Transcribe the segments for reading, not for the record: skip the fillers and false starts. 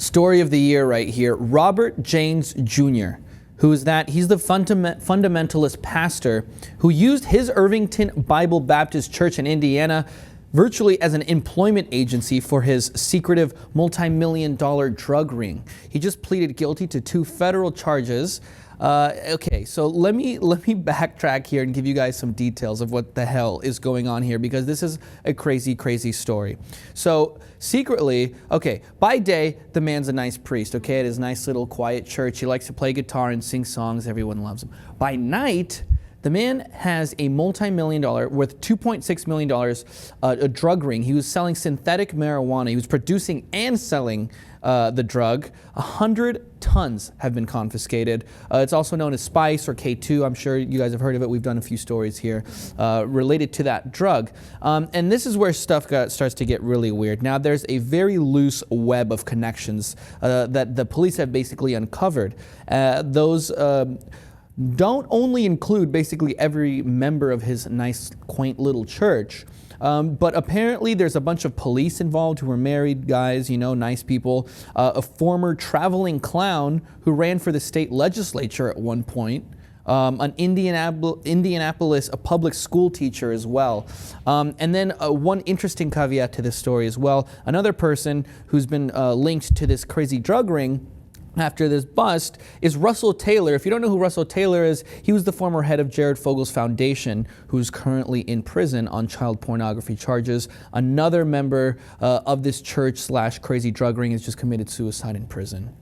Story of the year right here. Robert Jaynes Jr. Who is that? He's the fundamentalist pastor who used his Irvington Bible Baptist Church in Indiana virtually as an employment agency for his secretive multi-million-dollar drug ring. He just pleaded guilty to 2 federal charges. Okay, so let me backtrack here and give you guys some details of what the hell is going on here, because this is a crazy, crazy story. So secretly, okay, by day, the man's a nice priest, okay, at his nice little quiet church. He likes to play guitar and sing songs. Everyone loves him. By night, the man has a multi-million-dollar, worth $2.6 million, a drug ring. He was selling synthetic marijuana. He was producing and selling the drug. 100 tons have been confiscated. It's also known as spice or K2. I'm sure you guys have heard of it. We've done a few stories here related to that drug. And this is where stuff starts to get really weird. Now, there's a very loose web of connections that the police have basically uncovered. Those don't only include basically every member of his nice, quaint little church, but apparently there's a bunch of police involved who are married guys, you know, nice people, a former traveling clown who ran for the state legislature at one point, an Indianapolis, a public school teacher as well. And then one interesting caveat to this story as well, another person who's been linked to this crazy drug ring after this bust is Russell Taylor. If you don't know who Russell Taylor is, he was the former head of Jared Fogel's foundation, who's currently in prison on child pornography charges. Another member of this church / crazy drug ring has just committed suicide in prison.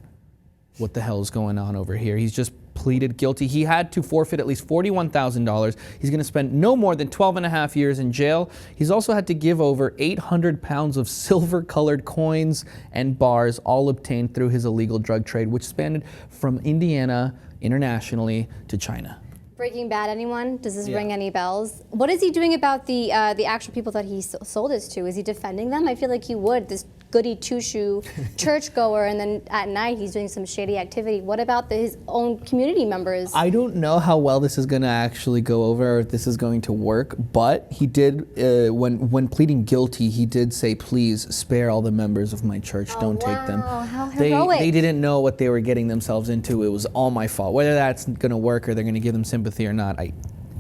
What the hell is going on over here? He's just pleaded guilty. He had to forfeit at least $41,000. He's going to spend no more than 12.5 years in jail. He's also had to give over 800 pounds of silver-colored coins and bars, all obtained through his illegal drug trade, which spanned from Indiana internationally to China. Breaking Bad, anyone? Does this ring any bells? What is he doing about the actual people that he sold this to? Is he defending them? I feel like he would. This goody two-shoe churchgoer, and then at night he's doing some shady activity. What about his own community members? I don't know how well this is going to actually go over, or if this is going to work, but he did, when pleading guilty, he did say, please spare all the members of my church, don't take them. How heroic. They didn't know what they were getting themselves into. It was all my fault. Whether that's going to work or they're going to give them sympathy or not, I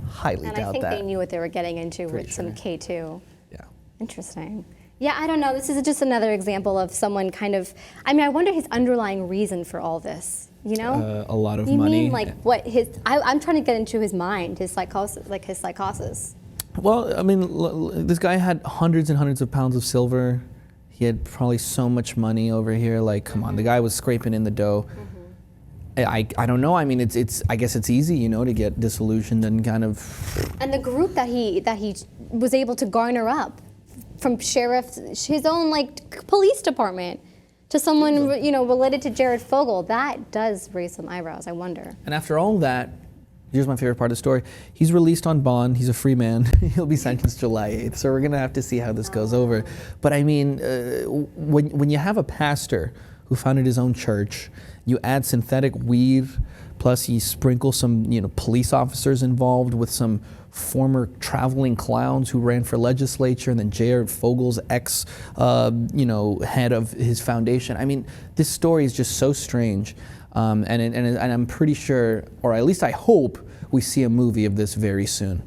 highly doubt that. And I think they knew what they were getting into with some K2. Yeah. Interesting. Yeah, I don't know. This is just another example of someone kind of, I mean, I wonder his underlying reason for all this, you know? A lot of you money. You mean like what I'm trying to get into his mind, his psychosis. Well, I mean, this guy had hundreds and hundreds of pounds of silver. He had probably so much money over here. Like, come on, the guy was scraping in the dough. I don't know. I mean, I guess it's easy, you know, to get disillusioned and kind of. And the group that he was able to garner up, from sheriff, his own like police department, to someone you know related to Jared Fogel, that does raise some eyebrows. I wonder. And after all that, here's my favorite part of the story: he's released on bond. He's a free man. He'll be sentenced July 8th. So we're gonna have to see how this goes over. But I mean, when you have a pastor who founded his own church, you add synthetic weed, plus you sprinkle some police officers involved with some former traveling clowns who ran for legislature, and then Jared Fogel's ex, head of his foundation. I mean, this story is just so strange, and I'm pretty sure, or at least I hope, we see a movie of this very soon.